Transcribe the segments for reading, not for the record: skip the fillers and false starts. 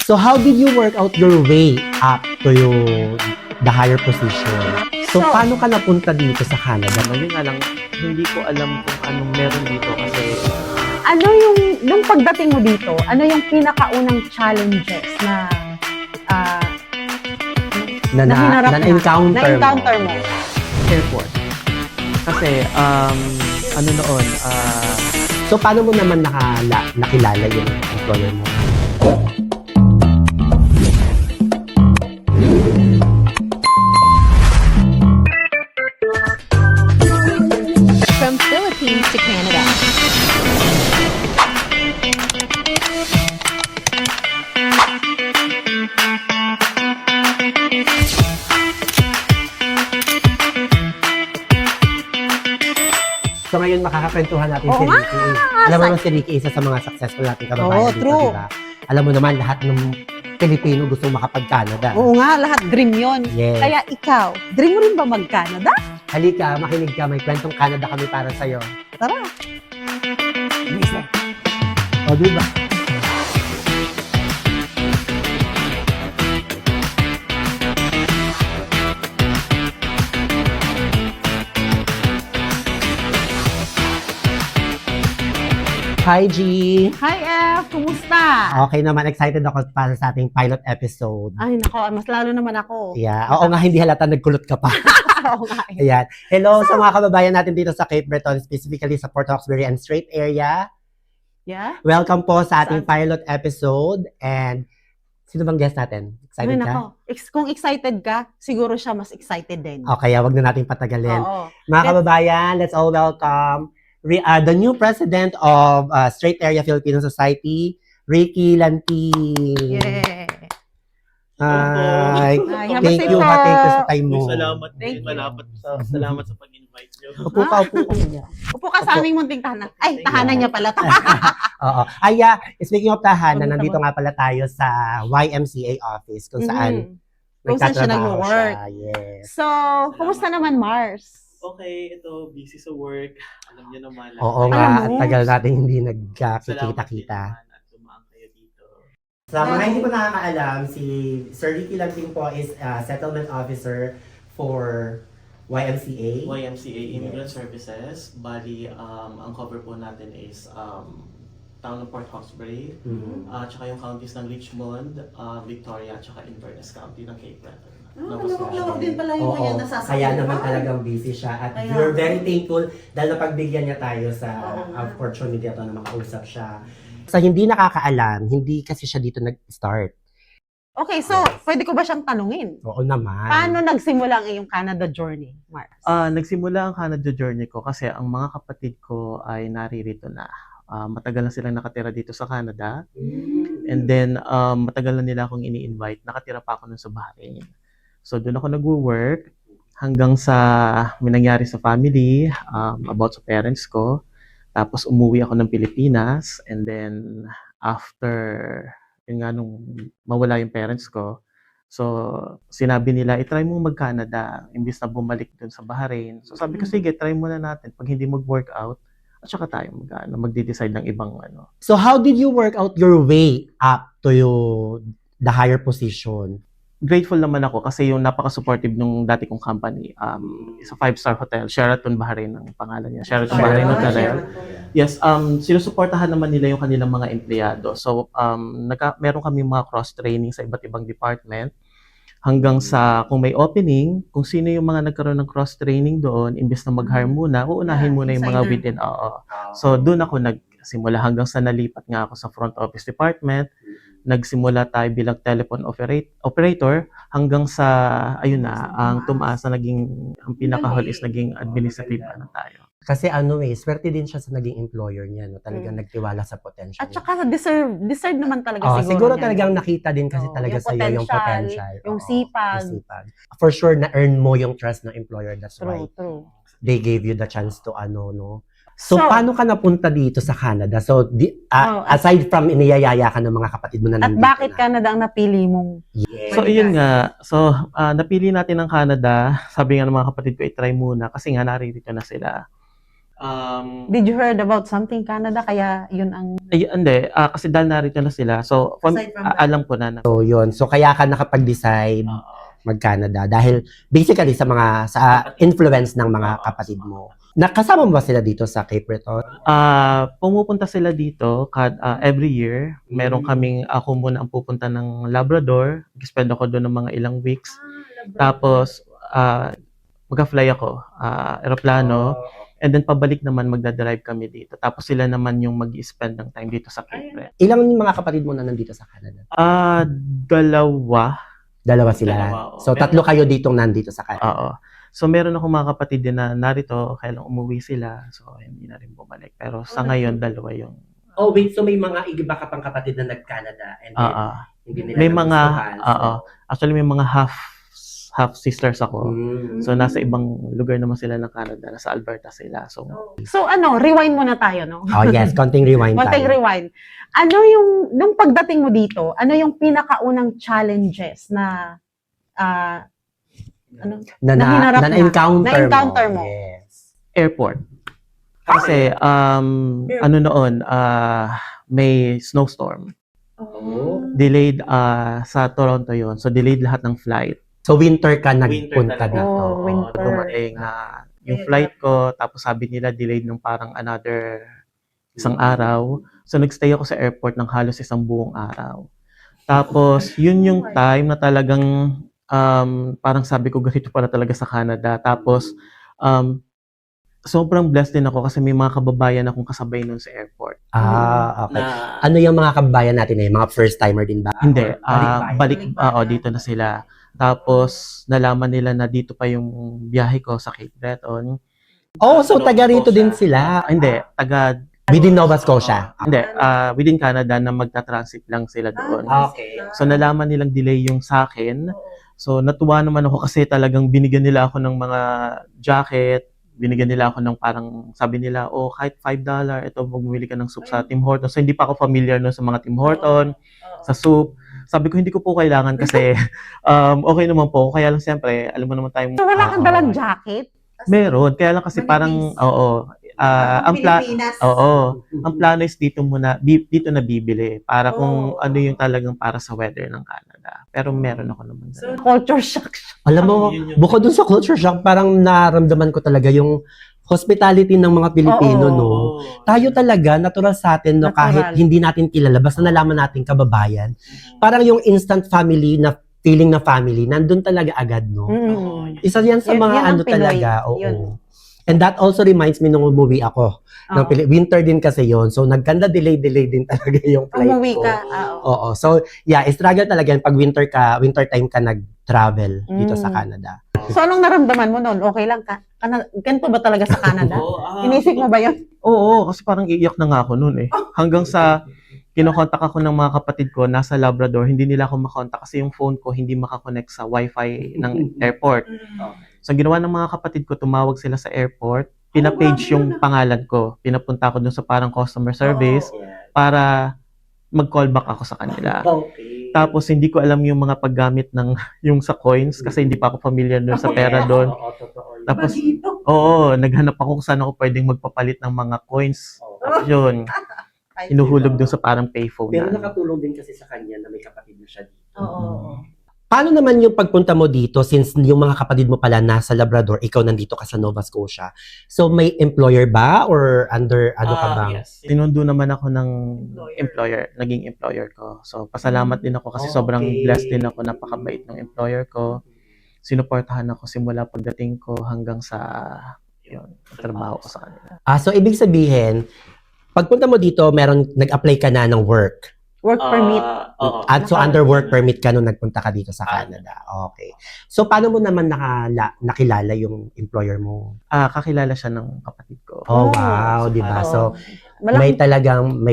So how did you work out your way up to the higher position? So paano ka napunta dito sa Canada? Yun nga lang, hindi ko alam kung anong meron dito kasi Ano yung, nung pagdating mo dito, ano yung pinakaunang challenges na hinarap mo? na-encounter mo? airport. Kasi, ano noon, So paano mo naman nakilala yung employer mo? From Philippines to Canada. So ngayon makakakwentuhan natin Oo si nga! Ricky. Alam mo naman si Ricky, isa sa mga successful nating kababayan Oo, dito, true. diba? Alam mo naman lahat ng Pilipino gusto makapag-Canada. Oo nga, lahat dream yon. Yes. Kaya ikaw, dream mo rin ba mag-Canada? Halika, makinig ka, may kwentong Canada kami para sa'yo. Tara. O, diba? Hi, G! Hi, F! Kumusta? Okay naman, excited ako para sa ating pilot episode. Ay, nako, mas lalo naman ako. Yeah. Oo nga, hindi halata nagkulot ka pa. Oo nga. Ayan. Hello sa mga kababayan natin dito sa Cape Breton, specifically sa Port Hawkesbury and Strait area. Yeah? Welcome po sa ating pilot episode. And sino bang guest natin? Ay, Excited ka? nako. Kung excited ka, siguro siya mas excited din. Okay, wag na natin patagalin. Oo. Mga kababayan, let's all welcome the new president of Strait Area Filipino Society, Ricky Lanti. Yeah. Hi. Hi, Thank you, po. thank you sa time mo. salamat Thank din. you. Salamat sa pag-invite nyo. Upo ka, upo ka. Upo ka sa aming munting tahanan. Ay, tahanan niya pala. Oo. Ay, speaking of tahanan, Pumunta nandito mo. nga pala tayo sa YMCA office kung saan Kung saan siya nagtatrabaho nag-work. siya. Yes. So, kumusta naman, Mars? Okay, ito, busy sa work. Alam niyo naman. Oo Alam nga, mo. at tagal natin hindi Salamat din nagkakita-kita. naman at dumaan kayo dito. Sa mga hindi po nakakaalam, si Sir Ricky Lanting po is Settlement Officer for YMCA. YMCA Immigrant Services. Bali, ang cover po natin is Town of Port Hawkesbury, Mhm. tsaka yung counties ng Richmond, Victoria, tsaka Inverness County ng Cape Breton. lawak din pala yung Oo, kanya nasasakyan. kaya naman talagang busy siya at Kaya we're nga. very thankful dahil napagbigyan niya tayo sa Oo nga. opportunity ito na makausap siya. Sa hindi nakakaalam, hindi kasi siya dito nag-start. Okay, so, pwede ko ba siyang tanungin? Oo naman. Paano nagsimula ang iyong Canada journey, Mars? Nagsimula ang Canada journey ko kasi ang mga kapatid ko ay naririto na. Matagal na silang nakatira dito sa Canada. And then, matagal na nila akong ini-invite. Nakatira pa ako nun sa Bahrain. So, doon ako nag-work hanggang sa may nangyari sa family, about sa parents ko. Tapos, umuwi ako ng Pilipinas. And then, after, yun nga, nung mawala yung parents ko, so, sinabi nila, try mo mag-Canada, imbis na bumalik dun sa Bahrain. So, sabi ko, sige, try muna natin. Pag hindi mag-workout, at saka tayo magde-decide ng ibang ano. So how did you work out your way up to the higher position? Grateful naman ako kasi yung napaka-supportive nung dati kong company, is a 5-star hotel, Sheraton Bahrain ang pangalan niya. Sheraton Bahrain Hotel. Yes, sinusuportahan naman nila yung kanilang mga empleyado. So, meron kami mga cross-training sa iba't ibang department hanggang sa kung may opening, kung sino yung mga nagkaroon ng cross-training doon, imbes na mag-hire muna, uunahin muna yung mga insider. within. So, doon ako nagsimula hanggang sa nalipat nga ako sa front office department. Nagsimula tayo bilang telephone operator hanggang sa, ayun na, ang tumaas na ang pinaka-hall is naging administrative ano tayo. Kasi swerte din siya sa naging employer niya, no? Talagang nagtiwala sa potential At niya. saka deserve naman talaga Oh, siguro niya. talagang nakita din kasi Oo, talaga yung sa iyo yung potential, potential. yung Oo, sipag. yung sipag. For sure na-earn mo yung trust ng employer. That's why True. they gave you the chance to no? So, paano ka napunta dito sa Canada? So, aside from iniyayaya ka ng mga kapatid mo na At nandito bakit na. Canada ang napili mong? Yes. So, iyon nga. So, napili natin ang Canada. Sabi nga ng mga kapatid ko, i-try muna kasi nga naririto na sila. Did you heard about something Canada? Kaya yun ang... Hindi, kasi dahil narito na sila. So, Aside from that. alam ko na. So, yun. So, kaya ka nakapag-decide mag-Canada dahil basically sa influence ng mga kapatid mo. Nakasama mo ba sila dito sa Cape Breton? Pumupunta sila dito every year. Meron kaming, ako muna ang pupunta ng Labrador. Spend ako doon ng mga ilang weeks. Tapos, mag-fly ako, aeroplano. And then, pabalik naman, magdadrive kami dito. Tapos, sila naman yung mag-spend ng time dito sa Cape Breton. Ilang mga kapatid mo na nandito sa Canada? Dalawa. Dalawa sila. Dalawa, oo. So, tatlo kayo ditong nandito sa Canada. Oo. So, meron akong mga kapatid din na narito, kailang umuwi sila. So, hindi na rin bumalik. Pero sa ngayon, dalawa yung... Oh, wait. So, may mga iba ka pang kapatid na nag-Canada and then hindi nila May mga... nagustuhan. So, Actually, may mga half sisters ako. mm. So, nasa ibang lugar naman sila ng Canada. Nasa Alberta sila. So, So rewind muna tayo, no? Oh, yes. Konting rewind Konting tayo. rewind. Ano yung, nung pagdating mo dito, ano yung pinakaunang challenges na, hinarap na? Na-encounter mo? Yes. airport. Kasi, ano noon, may snowstorm. Oh. Delayed sa Toronto yon. So, delayed lahat ng flight. So, winter ka nagpunta dito. Oh, winter. Dumating na yung flight ko, tapos sabi nila delayed ng parang another isang araw. So, nagstay ako sa airport ng halos isang buong araw. Tapos, yun yung time na talagang parang sabi ko, ganito pala talaga sa Canada. Tapos, sobrang blessed din ako kasi may mga kababayan akong kasabay nun sa airport. Okay. Ano yung mga kababayan natin mga first timer din ba? Hindi, Balik-balik. dito na sila. Tapos, nalaman nila na dito pa yung biyahe ko sa Cape Breton. Oh, so taga rito din sila. Hindi, taga, Within Nova Scotia. hindi, within Canada na magta-transit lang sila doon. Okay. So, nalaman nilang delay yung sa akin. So, natuwa naman ako kasi talagang binigyan nila ako ng mga jacket, binigyan nila ako ng parang, sabi nila, oh, kahit $5, ito, bumili ka ng soup sa Tim Hortons. So, hindi pa ako familiar no, sa mga Tim Hortons, sa soup. Sabi ko, hindi ko po kailangan kasi okay naman po. Kaya lang siyempre, alam mo naman tayong... So, wala kang dalang jacket? Meron. Kaya lang kasi parang, ang plano is dito na bibili para kung ano yung talagang para sa weather ng Canada. Pero meron ako naman. Culture shock. Alam mo, bukod dun sa culture shock, parang naramdaman ko talaga yung hospitality ng mga Pilipino, no? Tayo talaga, natural sa atin, no? Kahit hindi natin kilala, basta nalaman natin kababayan. Parang yung instant family na feeling na family, nandun talaga agad, no? Isa yan sa mga Yun ang Pinoy. talaga, oo. Yun. And that also reminds me nung umuwi ako. Winter din kasi yon. So, nagkanda delay din talaga yung flight Umuwi ko. ka. Oo. So, yeah, struggle talaga yan pag winter time ka nag-travel dito sa Canada. So, anong naramdaman mo noon? Okay lang ka? Ganito ba talaga sa Canada? Inisip mo ba yun? Oo, kasi parang iiyak na nga ako noon eh. Hanggang sa kinokontak ako ng mga kapatid ko nasa Labrador, hindi nila ako makontak kasi yung phone ko hindi makakonect sa wifi ng airport. So, ginawa ng mga kapatid ko, tumawag sila sa airport, pinapage yung pangalan ko. Pinapunta ko dun sa parang customer service para mag-call back ako sa kanila. Tapos, hindi ko alam yung mga paggamit ng yung sa coins kasi hindi pa ako familiar dun sa pera doon. Tapos, naghanap ako kung saan ako pwedeng magpapalit ng mga coins. Tapos yun, inuhulog dun sa parang payphone Pero na. nakatulong din kasi sa kanya na may kapatid na siya dito. Oo. Paano naman yung pagpunta mo dito since yung mga kapatid mo pala nasa Labrador, ikaw nandito ka sa Nova Scotia? So may employer ba or under ano ka ba? Yes. Sinundo naman ako ng naging employer ko. So pasalamat din ako kasi sobrang blessed din ako, napakabait ng employer ko. Sinuportahan ako simula pagdating ko hanggang sa trabaho ko sa kanila. So ibig sabihin, pagpunta mo dito, nag-apply ka na ng work. Work permit. At so under work permit ka nung nagpunta ka dito sa Canada. Okay. So paano mo naman nakilala yung employer mo? Kakilala siya ng kapatid ko. Oh, wow, di ba? So may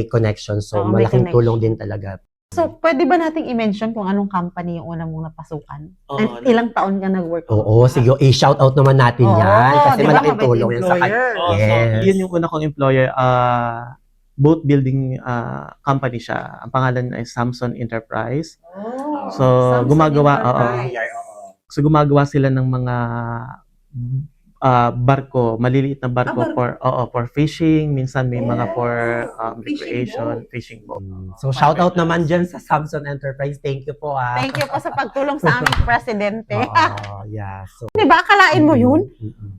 connection. So may malaking connection. tulong din talaga. So, pwede ba nating i-mention kung anong company yung una mong napasukan? And ilang taon ka nag-work? Oo, sige, i-shout out naman natin yan. Kasi di ba, malaking mabait tulong yan sa kanya. employer. Yes. So, yun yung una kong employer. Boat building company siya. Ang pangalan ay Samson Enterprise. So, gumagawa sila ng mga barko, maliliit na barko for fishing, minsan may mga for recreation, fishing boat. So, shout out naman dyan sa Samson Enterprise. Thank you po, ah. Thank you po sa pagtulong sa aming presidente. Oo, yeah. So, Di ba? Akalain mo yun? mm-mm.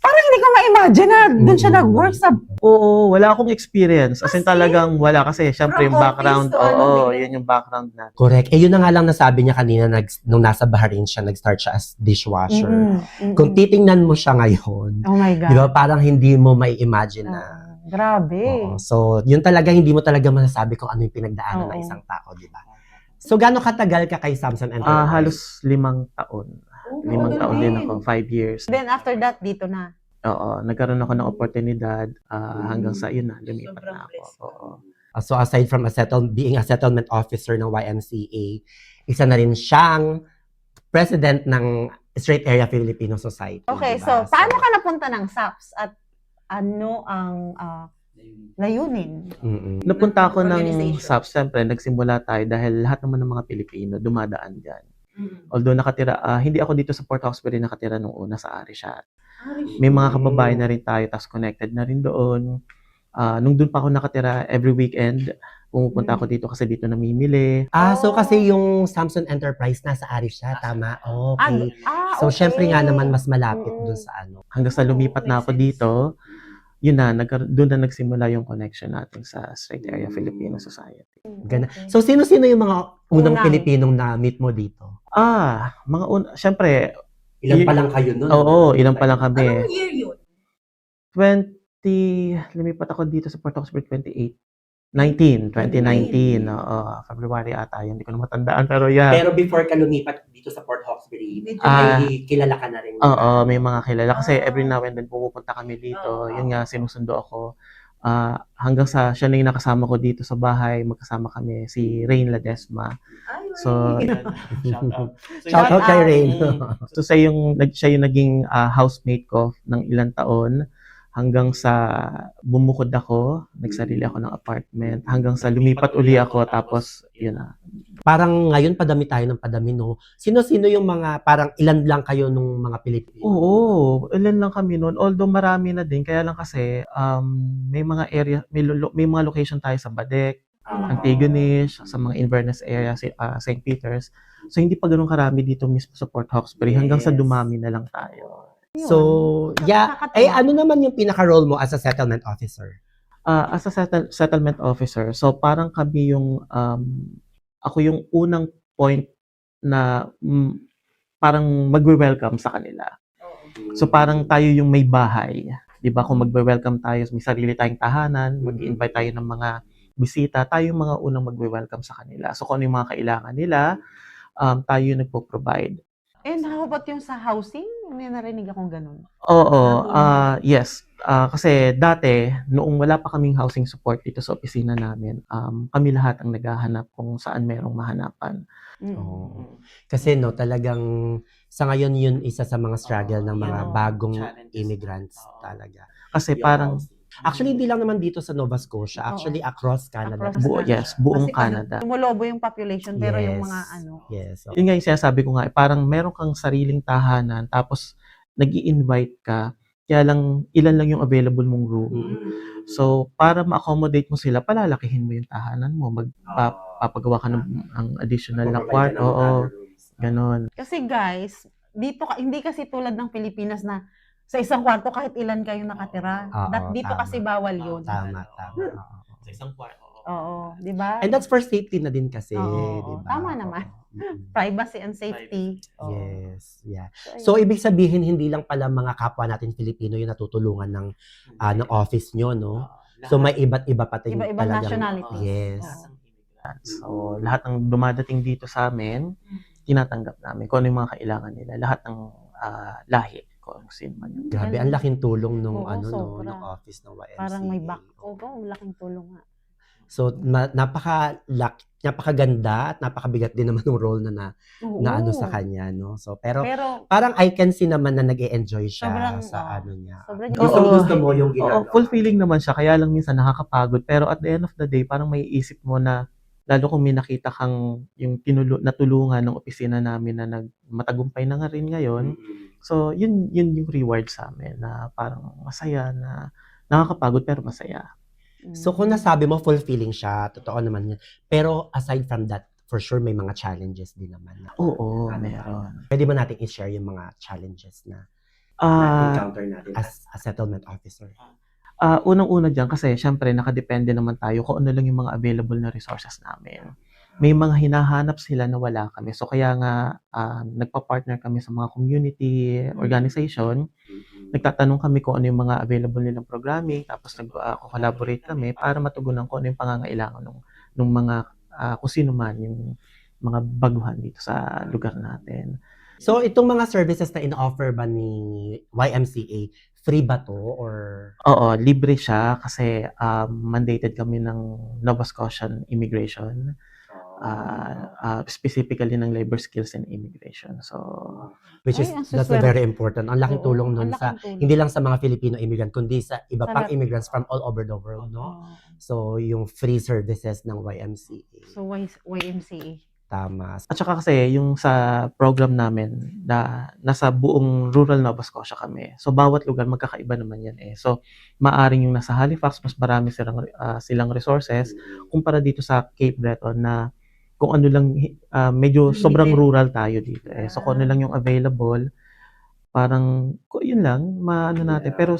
Parang hindi ko ma-imagine na doon siya nag-work sa... Oo, wala akong experience. As in talagang wala kasi syempre yung From background, office to ano, yun yung background natin. Correct. Eh, yun na nga lang nasabi niya kanina nung nasa Bahrain siya, nag-start siya as dishwasher. Kung titingnan mo siya ngayon, Oh my God. di ba, parang hindi mo may imagine na. Grabe. Oo. So, yun talaga, hindi mo talaga masasabi kung ano yung pinagdaanan ng Oo. isang tao, di ba? So, gaano katagal ka kay Samson Enterprise? Halos 5 taon. 5 taon din ako, 5 years. Then after that, dito na. Oo, nagkaroon ako ng oportunidad hanggang sa yun na, lumipat na ako. Oo. So, aside from being a settlement officer ng YMCA, isa na rin siyang president ng Straight Area Filipino Society. Okay, di so ba? paano ka napunta ng SAPS at ano ang layunin? Mm-mm. Napunta ako ng Organization. SAPS, siyempre, nagsimula tayo dahil lahat naman ng mga Pilipino dumadaan dyan. Although nakatira, hindi ako dito sa Port Hawkesbury nakatira nung una sa Arishat. May mga kababayan na rin tayo, tapos connected na rin doon. Nung doon pa ako nakatira, every weekend, pumupunta ako dito kasi dito namimili. So kasi yung Samson Enterprise nasa Arisha, tama? Okay. So, okay. syempre nga naman mas malapit dun sa ano. Hanggang sa lumipat na ako dito, yun na, doon na nagsimula yung connection natin sa Straight Area Filipino Society. Gana. So, sino-sino yung mga unang Unang. Pilipinong na-meet mo dito? Syempre, Ilan pa lang kayo nun? oo, ilan pa lang kami. Anong year yun? Lumipat ako dito sa Port Hawkesbury 2019, February ata, yun, hindi ko na matandaan, pero yeah. Pero before ka lumipat dito sa Port Hawkesbury, may kilala ka na rin. Oo, may mga kilala. Kasi every now and then pumupunta kami dito. Yun nga, sinusundo ako. Hanggang sa siya na yung nakasama ko dito sa bahay, magkasama kami, si Rain Ledesma. So, Shout out kay Rain. so siya yung naging housemate ko ng ilang taon. Hanggang sa bumukod ako, nagsarili ako ng apartment. Hanggang sa lumipat uli ako, tapos yun na. Parang ngayon, padami tayo ng padami, no? Sino-sino yung mga, parang ilan lang kayo nung mga Pilipino? Oo, ilan lang kami noon. Although marami na din, kaya lang kasi may mga area, may mga location tayo sa Badek, Antigonish, sa mga Inverness area, St. Peters. So hindi pa ganun karami dito mismo sa Port Hawkesbury hanggang sa dumami na lang tayo. So, yeah. Ano naman yung pinaka-role mo as a settlement officer? As a settlement officer, so parang kami yung ako yung unang point na parang magwe-welcome sa kanila. So parang tayo yung may bahay, 'di ba? Kung magwe-welcome tayo, may sarili tayong tahanan, mag-invite tayo ng mga bisita, tayo yung mga unang magwe-welcome sa kanila. So kung ano yung mga kailangan nila, tayo yung nagpo-provide. And how about yung sa housing? May narinig akong ganun. Oo, yes. Kasi dati, noong wala pa kaming housing support dito sa opisina namin, kami lahat ang naghahanap kung saan merong mahanapan. Oo. Kasi no, talagang sa ngayon yun isa sa mga struggle ng mga bagong immigrants talaga. Kasi parang, Actually, hindi lang naman dito sa Nova Scotia. Actually, across Canada. Across buong Kasi Canada. tumulobo yung population, pero yung mga Yes. Yun nga yung sinasabi ko nga, parang meron kang sariling tahanan, tapos nag-i-invite ka, kaya lang, ilan lang yung available mong room. So, para ma-accommodate mo sila, palalakihin mo yung tahanan mo, magpapagawa ka ng additional na kwarto. Oo, ganon. Kasi guys, dito hindi kasi tulad ng Pilipinas na sa isang kwarto kahit ilan kayo nakatira. Dito tama. kasi bawal yun. Tama. Sa isang kwarto. Oo, di ba? And that's for safety na din kasi, Oo, di ba? tama naman. Privacy and safety. Oo. Yes, yeah. So, So, ibig sabihin, hindi lang pala mga kapwa natin Filipino yung natutulungan ng office nyo, no? So, may iba't iba pa din Iba-ibang talagang- nationality. Yes. So, lahat ng dumadating dito sa amin, tinatanggap namin kung ano yung mga kailangan nila. Lahat ng lahi, kung sino man yun. Grabe, ang laking tulong nung Oo, nung sobra. office ng YMCA. parang may back. Oo, laking tulong nga. So, napakaganda at napakabigat din naman ng role na Oo. ano sa kanya, no? So, pero Pero, parang I can see naman na nag-e-enjoy siya Sobrang, sa ano niya. sobrang Gusto mo yung Oo, ginagawa. fulfilling naman siya, kaya lang minsan nakakapagod. Pero at the end of the day, parang may isip mo na lalo kung may nakita kang yung natulungan ng opisina namin na matagumpay na nga rin ngayon. So, yun yung reward sa amin na parang masaya na nakakapagod pero masaya. So kung nasabi mo fulfilling siya, totoo naman yun. Pero aside from that, for sure may mga challenges din naman. Oo, Ano ba? meron. Pwede ba natin i-share yung mga challenges na Ah, na-encounter natin as a settlement officer? unang-una diyan kasi siyempre nakadepende naman tayo kung ano lang yung mga available na resources namin. May mga hinahanap sila na wala kami. So kaya nga nagpa-partner kami sa mga community organization. Nagtatanong kami kung ano yung mga available nilang programming, tapos nag-collaborate kami para matugunan kung ano yung pangangailangan ng mga kung sino man yung mga baguhan dito sa lugar natin. So itong mga services na in-offer ba ni YMCA, free ba to or Oo, libre siya kasi mandated kami ng Nova Scotian Immigration, specifically ng Labor Skills and Immigration. So, which is Ay, ang that's suswerte. very important. Ang laking Oo, tulong ang nun laking sa tulong. hindi lang sa mga Filipino immigrant kundi sa iba Sa pang lahat. immigrants from all over the world, no? Oo. So yung free services ng YMCA. So, YMCA. Tama. at saka kasi yung sa program namin na nasa buong rural Nova Scotia kami. So, bawat lugar magkakaiba naman yan eh. So, maaring yung nasa Halifax, mas marami silang resources kumpara dito sa Cape Breton na kung ano lang, medyo Limited. sobrang rural tayo dito eh. So, kung ano lang yung available, parang yun lang, maano natin. Yeah. Pero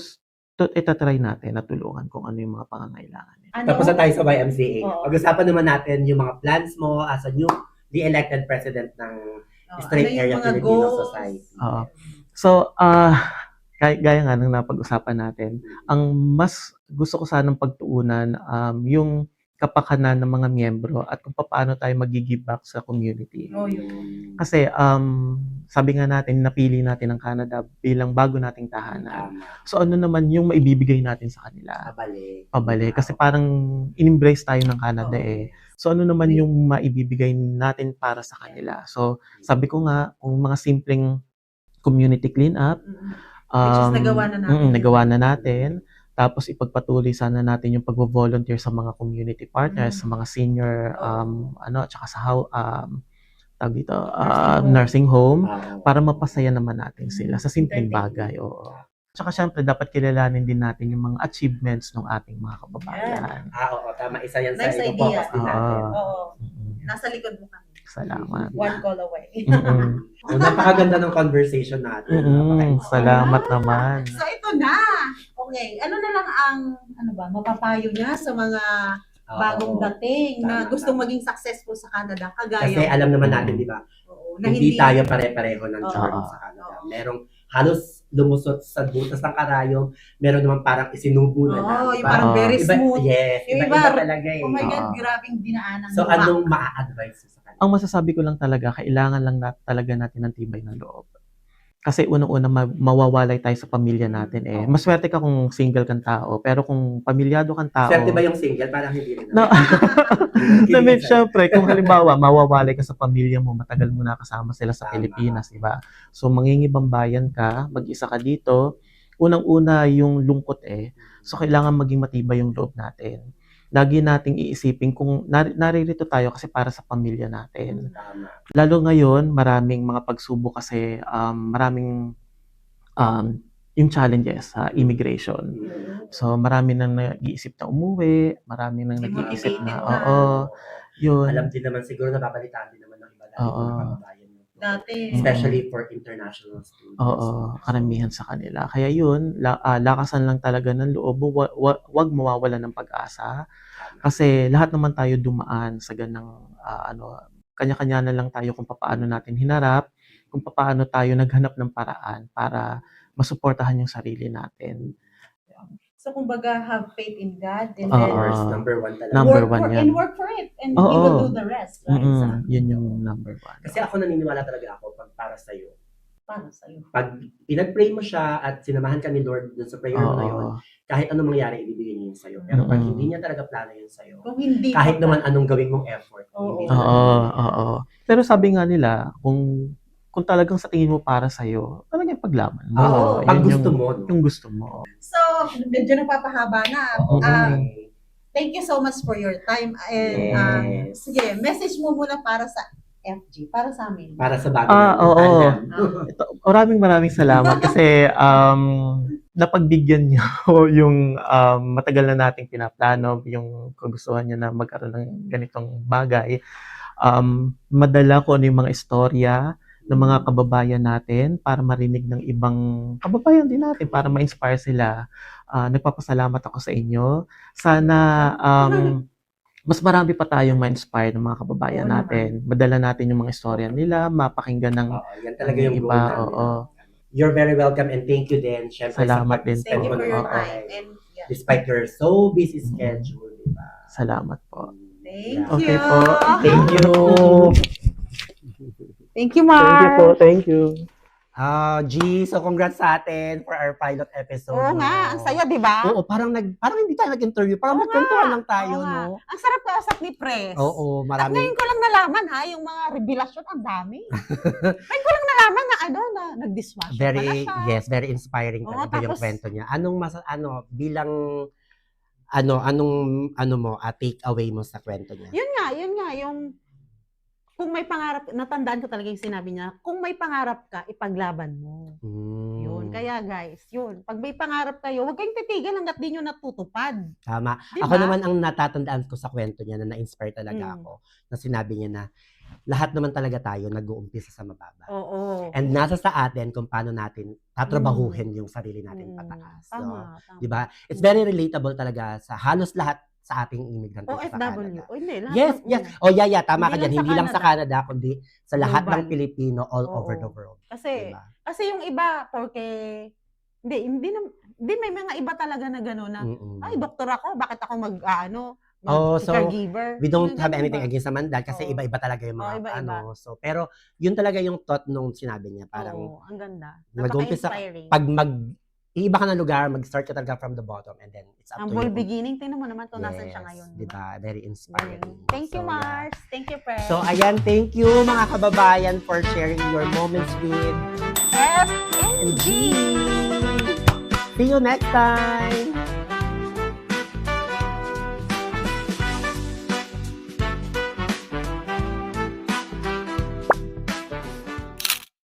itatry natin na tulungan kung ano yung mga pangangailangan nila. Tapos na tayo sa YMCA. Oo. Pag-usapan naman natin yung mga plans mo as a new elected president ng Strait Area Filipino Society. Oo. So, gaya nga ng napag-usapan natin, ang mas gusto ko sanang pagtuunan yung kapakanan ng mga miyembro at kung paano tayo mag-give back sa community. Kasi sabi nga natin, napili natin ang Canada bilang bago nating tahanan. So ano naman yung maibibigay natin sa kanila? Pabalik. Kasi parang in-embrace tayo ng Canada eh. So ano naman yung maibibigay natin para sa kanila? So sabi ko nga, kung mga simpleng community cleanup, Which is nagawa na natin. nagawa na natin. Tapos ipagpatuloy sana natin yung pag-volunteer sa mga community partners, sa mga senior at saka sa tawag dito, nursing home para mapasaya naman natin sila sa simpleng bagay. Oo. Tsaka syempre dapat kilalanin din natin yung mga achievements ng ating mga kababayan. Oo, tama. Isa yan Nice sa idea. i-focus din natin. Oo. Mm-mm. Nasa likod mo kami. Salamat. One call away. Mm-mm. So, napakaganda ng conversation natin. Salamat naman. So, ito na. Okay. Ano na lang ang, mapapayo niya sa mga bagong dating na Tama, gustong tama. maging successful sa Canada? Kagaya. Kasi alam naman natin, di ba, Oo, na hindi tayo pare-pareho ng Oo. journey sa Canada. Merong halos lumusot sa butas ng karayom, meron naman parang isinubo na lang. Oo, di yung ba? parang very Iba- smooth. Yes, Yung iba-iba iba, talaga eh. Oh my God, Oo. grabing dinaanan. So, lupa. anong maa-advise mo sa kanila? Ang masasabi ko lang talaga, kailangan lang talaga natin ng tibay ng loob. Kasi unang-una mawawalay tayo sa pamilya natin eh. Maswerte ka kung single kang tao, pero kung pamilyado kang tao, Swerte ba yung single? Parang hindi rin. No. I mean, syempre, kung halimbawa, mawawalay ka sa pamilya mo, matagal mo na kasama sila sa Tama. Pilipinas, di ba? So, mangingibang bayan ka, mag-isa ka dito, unang-una yung lungkot eh. So, kailangan maging matibay yung loob natin. Lagi nating iisipin kung naririto tayo kasi para sa pamilya natin. Tama. Lalo ngayon, maraming mga pagsubok kasi maraming yung challenges sa immigration. So, marami nang nag-iisip na umuwi, marami nang nag-iisip na, Demotivated na. oo, yun. Alam din naman siguro nababalitaan din naman ng iba dahil Oo. mga kababayan mo. Dati. Especially for international students. Oo, karamihan sa kanila. Kaya yun, lakasan lang talaga ng loob, wag mawawala ng pag-asa. Kasi lahat naman tayo dumaan sa ganang, kanya-kanya na lang tayo kung paano natin hinarap, kung paano tayo naghanap ng paraan para masuportahan yung sarili natin. So, kumbaga, have faith in God and Oo. then First, number one talaga. Number work one for, yan. and work for it. And Oo. He will do the rest. Right? Yun yung number one. Kasi ako naniniwala talaga ako pag para sa'yo. Para sa'yo. Pag pinag-pray mo siya at sinamahan ka ni Lord dun sa prayer mo na yun, Oo. kahit anong mangyari, ibibigay niya yun sa'yo. Pero pag Mm-mm. hindi niya talaga plano yun sa'yo, Kung hindi kahit pa- naman anong gawin mong effort, Oo. hindi Oo. Pero sabi nga nila, kung talagang sa tingin mo para sa'yo, talagang paglaban mo. Oo, pag Yun gusto yung- mo, no? Yung gusto mo. So, medyo napapahaba na. Oo. Ah, thank you so much for your time. And sige, message mo muna para sa FG, para sa amin. Para sa bago Oo. tandem. Ito, maraming salamat kasi napagbigyan niyo yung matagal na nating pinaplano, yung kagustuhan niyo na magkaroon ng ganitong bagay. Madala ko ano yung mga istorya ng mga kababayan natin para marinig ng ibang kababayan din natin, para ma-inspire sila. Nagpapasalamat ako sa inyo. Sana mas marami pa tayong ma-inspire ng mga kababayan Oo natin. Madala natin yung mga istorya nila, mapakinggan ng Yan talaga yung iba. goal namin. Oo. You're very welcome and thank you din. Syempre, Salamat sa din. Thank you for your Oo. time. And yeah, Despite your so busy schedule, di ba? Salamat po. thank Okay you. po. Thank you. Thank you, Mark. Thank you. G, so congrats sa atin for our pilot episode. Oo nga, ang saya, di ba? Oo, parang hindi tayo nag-interview. Parang Oo nagkwentuhan nga, lang tayo, oo nga. no? Ang sarap kausap ni Pres. Oo, At marami. ngayon ko lang nalaman ha, yung mga revelasyon, ang dami. Ngayon ko lang nalaman na na nag-dishwasher pala Very, siya. yes, very inspiring Oo, talaga yung tapos- kwento niya. Bilang, take away mo sa kwento niya? Yun nga, yung kung may pangarap, natandaan ko talaga yung sinabi niya, kung may pangarap ka, ipaglaban mo. Mm, Yun. Kaya guys, yun. Pag may pangarap kayo, huwag kayong titigil hanggat di nyo natutupad. Tama. Diba? Ako naman ang natatandaan ko sa kwento niya na na-inspire talaga ako. Na sinabi niya na lahat naman talaga tayo nag-uumpisa sa mababa. Oo. And nasa sa atin kung paano natin tatrabahuhin yung sarili natin pataas. No? Tama. Diba? It's very relatable talaga sa halos lahat sa ating immigrant dito sa OFW. Canada. O hindi, lahat. Yes, ng- yes. Oh, yeah, tama ka Hindi dyan. lang sa Hindi lang sa Canada, kundi sa lahat ng Global. Pilipino all Oo. over the world. Kasi, Diba? kasi yung iba, hindi may mga iba talaga na gano'n na, Mm-mm. ay, doktor ako, bakit ako Oh, so, caregiver? We don't Yung have ganun anything ba? against Amanda kasi Oo. iba-iba talaga yung Oo, mga iba-iba. So, pero yun talaga yung thought nung sinabi niya. Parang Oo, ang ganda. nag-umpisa, Napaka-inspiring. iiba ka na lugar, mag-start ka talaga from the bottom and then it's up to Humble you. beginning, tingnan mo naman kung nasan siya ngayon. Diba? Very inspiring. Thank you, So, yeah. Mars. Thank you, Fred. So, ayan, thank you mga kababayan for sharing your moments with FNG! See you next time!